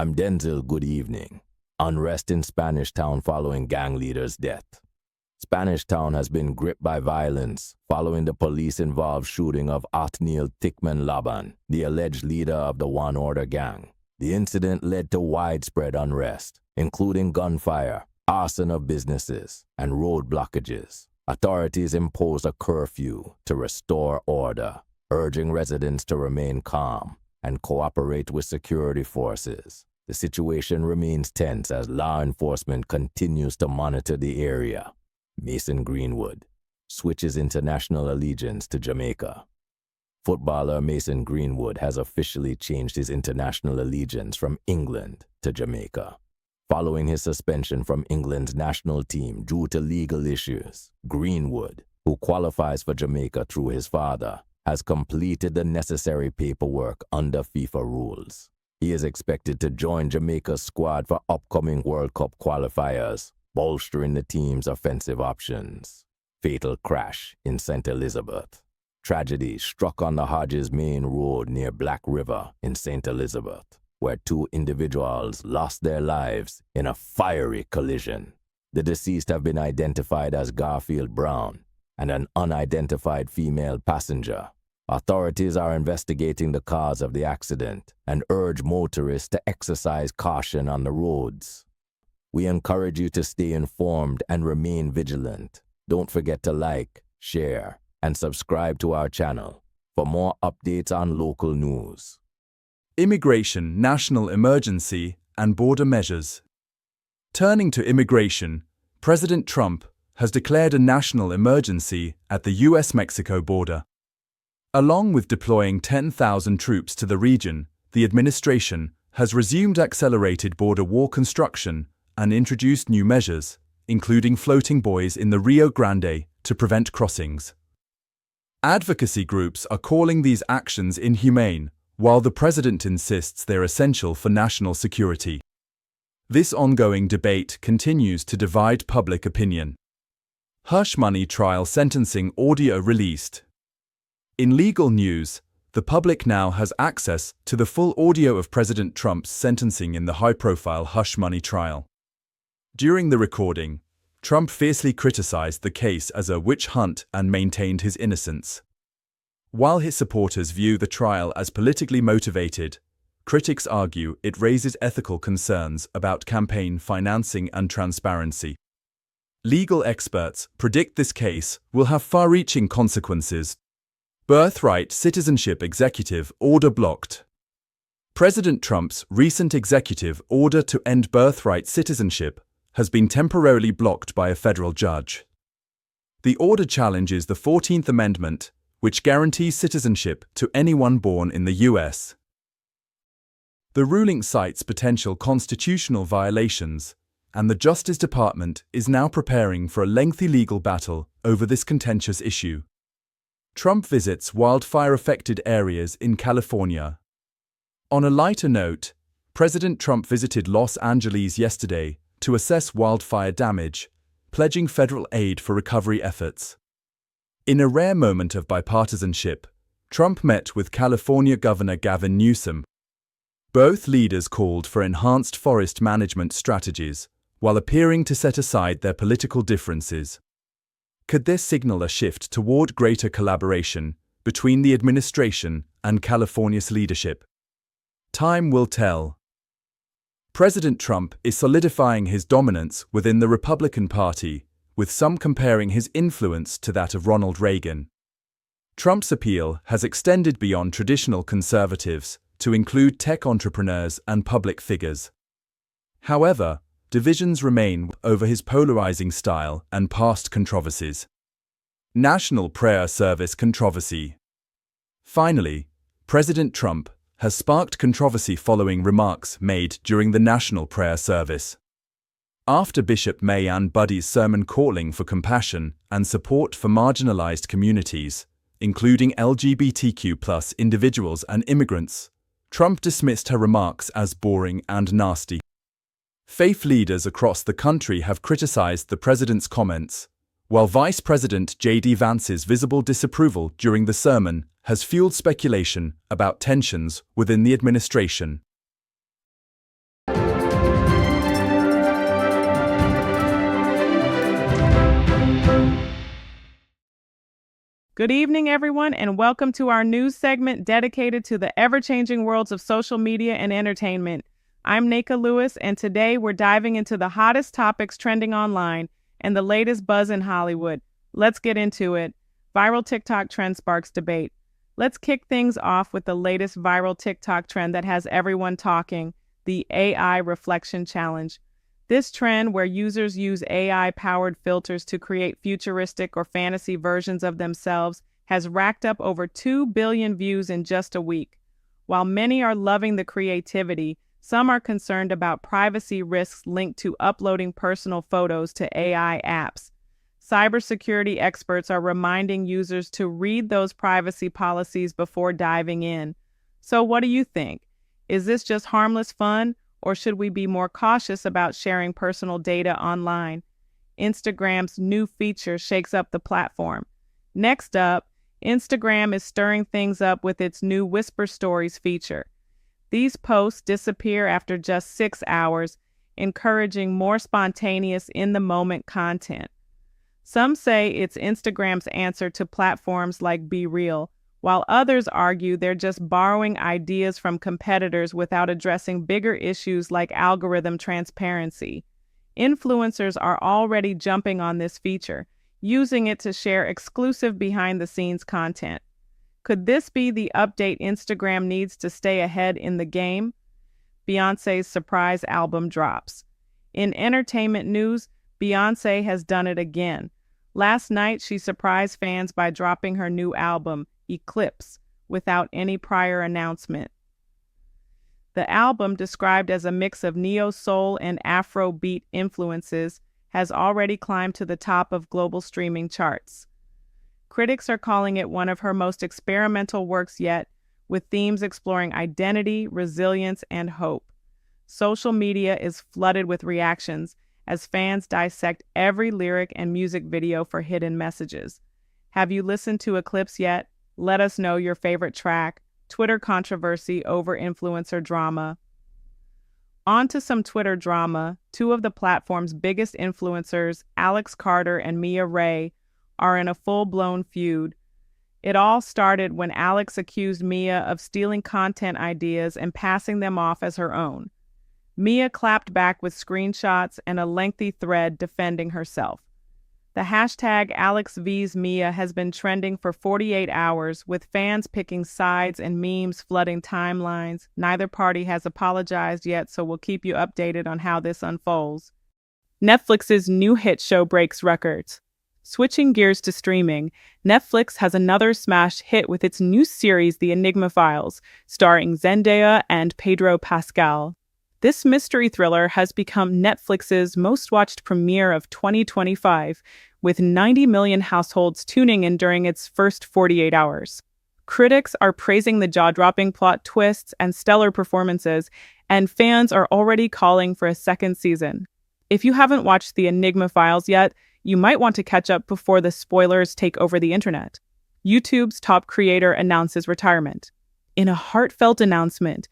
I'm Denzel, good evening. Unrest in Spanish Town following gang leader's death. Spanish Town has been gripped by violence following the police-involved shooting of Othniel Tickman Laban, the alleged leader of the One Order gang. The incident led to widespread unrest, including gunfire, arson of businesses, and road blockages. Authorities imposed a curfew to restore order, urging residents to remain calm and cooperate with security forces. The situation remains tense as law enforcement continues to monitor the area. Mason Greenwood switches international allegiance to Jamaica. Footballer Mason Greenwood has officially changed his international allegiance from England to Jamaica. Following his suspension from England's national team due to legal issues, Greenwood, who qualifies for Jamaica through his father, has completed the necessary paperwork under FIFA rules. He is expected to join Jamaica's squad for upcoming World Cup qualifiers, bolstering the team's offensive options. Fatal crash in St. Elizabeth. Tragedy struck on the Hodges Main Road near Black River in St. Elizabeth, where two individuals lost their lives in a fiery collision. The deceased have been identified as Garfield Brown and an unidentified female passenger. Authorities are investigating the cause of the accident and urge motorists to exercise caution on the roads. We encourage you to stay informed and remain vigilant. Don't forget to like, share, and subscribe to our channel for more updates on local news. Immigration, national emergency, and border measures. Turning to immigration, President Trump has declared a national emergency at the US-Mexico border. Along with deploying 10,000 troops to the region, the administration has resumed accelerated border wall construction and introduced new measures, including floating buoys in the Rio Grande to prevent crossings. Advocacy groups are calling these actions inhumane, while the president insists they're essential for national security. This ongoing debate continues to divide public opinion. Hush money trial sentencing audio released. In legal news, the public now has access to the full audio of President Trump's sentencing in the high-profile hush money trial. During the recording, Trump fiercely criticized the case as a witch hunt and maintained his innocence. While his supporters view the trial as politically motivated, critics argue it raises ethical concerns about campaign financing and transparency. Legal experts predict this case will have far-reaching consequences. Birthright citizenship executive order blocked. President Trump's recent executive order to end birthright citizenship has been temporarily blocked by a federal judge. The order challenges the 14th Amendment, which guarantees citizenship to anyone born in the U.S. The ruling cites potential constitutional violations, and the Justice Department is now preparing for a lengthy legal battle over this contentious issue. Trump visits wildfire-affected areas in California. On a lighter note, President Trump visited Los Angeles yesterday to assess wildfire damage, pledging federal aid for recovery efforts. In a rare moment of bipartisanship, Trump met with California Governor Gavin Newsom. Both leaders called for enhanced forest management strategies, while appearing to set aside their political differences. Could this signal a shift toward greater collaboration between the administration and California's leadership? Time will tell. President Trump is solidifying his dominance within the Republican Party, with some comparing his influence to that of Ronald Reagan. Trump's appeal has extended beyond traditional conservatives to include tech entrepreneurs and public figures. However, divisions remain over his polarizing style and past controversies. National Prayer Service controversy. Finally, President Trump has sparked controversy following remarks made during the National Prayer Service. After Bishop Mayan Buddy's sermon calling for compassion and support for marginalized communities, including LGBTQ+ individuals and immigrants, Trump dismissed her remarks as boring and nasty. Faith leaders across the country have criticized the president's comments, while Vice President J.D. Vance's visible disapproval during the sermon has fueled speculation about tensions within the administration. Good evening, everyone, and welcome to our news segment dedicated to the ever-changing worlds of social media and entertainment. I'm Naka Lewis, and today we're diving into the hottest topics trending online and the latest buzz in Hollywood. Let's get into it. Viral TikTok trend sparks debate. Let's kick things off with the latest viral TikTok trend that has everyone talking, the AI Reflection Challenge. This trend, where users use AI-powered filters to create futuristic or fantasy versions of themselves, has racked up over 2 billion views in just a week. While many are loving the creativity, some are concerned about privacy risks linked to uploading personal photos to AI apps. Cybersecurity experts are reminding users to read those privacy policies before diving in. So what do you think? Is this just harmless fun? Or should we be more cautious about sharing personal data online? Instagram's new feature shakes up the platform. Next up, Instagram is stirring things up with its new Whisper Stories feature. These posts disappear after just 6 hours, encouraging more spontaneous, in-the-moment content. Some say it's Instagram's answer to platforms like Be Real, while others argue they're just borrowing ideas from competitors without addressing bigger issues like algorithm transparency. Influencers are already jumping on this feature, using it to share exclusive behind-the-scenes content. Could this be the update Instagram needs to stay ahead in the game? Beyoncé's surprise album drops. In entertainment news, Beyoncé has done it again. Last night, she surprised fans by dropping her new album, Eclipse, without any prior announcement. The album, described as a mix of neo-soul and Afro-beat influences, has already climbed to the top of global streaming charts. Critics are calling it one of her most experimental works yet, with themes exploring identity, resilience, and hope. Social media is flooded with reactions as fans dissect every lyric and music video for hidden messages. Have you listened to Eclipse yet? Let us know your favorite track, Twitter controversy over influencer drama. On to some Twitter drama. Two of the platform's biggest influencers, Alex Carter and Mia Ray, are in a full-blown feud. It all started when Alex accused Mia of stealing content ideas and passing them off as her own. Mia clapped back with screenshots and a lengthy thread defending herself. The hashtag AlexVsMia has been trending for 48 hours, with fans picking sides and memes flooding timelines. Neither party has apologized yet, so we'll keep you updated on how this unfolds. Netflix's new hit show breaks records. Switching gears to streaming, Netflix has another smash hit with its new series, The Enigma Files, starring Zendaya and Pedro Pascal. This mystery thriller has become Netflix's most-watched premiere of 2025, with 90 million households tuning in during its first 48 hours. Critics are praising the jaw-dropping plot twists and stellar performances, and fans are already calling for a second season. If you haven't watched The Enigma Files yet, you might want to catch up before the spoilers take over the internet. YouTube's top creator announces retirement. In a heartfelt announcement,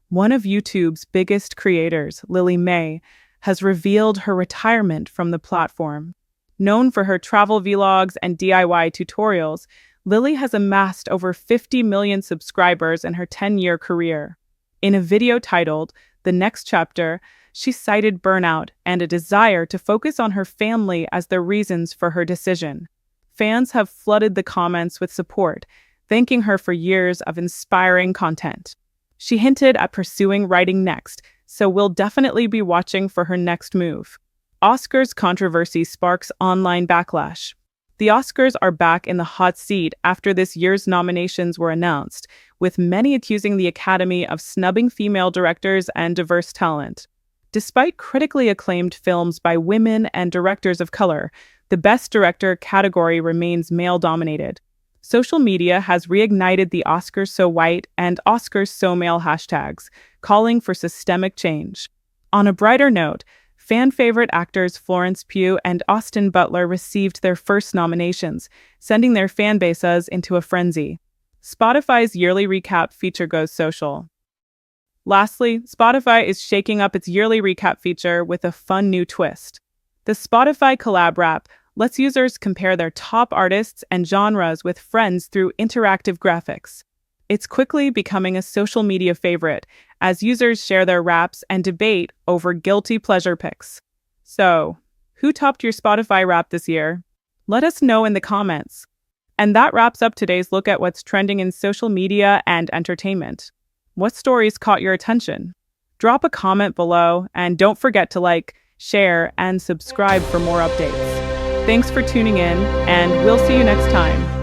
one of YouTube's biggest creators, Lily May, has revealed her retirement from the platform. Known for her travel vlogs and DIY tutorials, Lily has amassed over 50 million subscribers in her 10-year career. In a video titled The Next Chapter, she cited burnout and a desire to focus on her family as the reasons for her decision. Fans have flooded the comments with support, thanking her for years of inspiring content. She hinted at pursuing writing next, so we'll definitely be watching for her next move. Oscars controversy sparks online backlash. The Oscars are back in the hot seat after this year's nominations were announced, with many accusing the Academy of snubbing female directors and diverse talent. Despite critically acclaimed films by women and directors of color, the Best Director category remains male-dominated. Social media has reignited the Oscars So White and Oscars So Male hashtags, calling for systemic change. On a brighter note, fan-favorite actors Florence Pugh and Austin Butler received their first nominations, sending their fan bases into a frenzy. Spotify's yearly recap feature goes social. Lastly, Spotify is shaking up its yearly recap feature with a fun new twist. The Spotify collab rap, lets users compare their top artists and genres with friends through interactive graphics. It's quickly becoming a social media favorite as users share their raps and debate over guilty pleasure picks. So, who topped your Spotify rap this year? Let us know in the comments. And that wraps up today's look at what's trending in social media and entertainment. What stories caught your attention? Drop a comment below and don't forget to like, share, and subscribe for more updates. Thanks for tuning in, and we'll see you next time.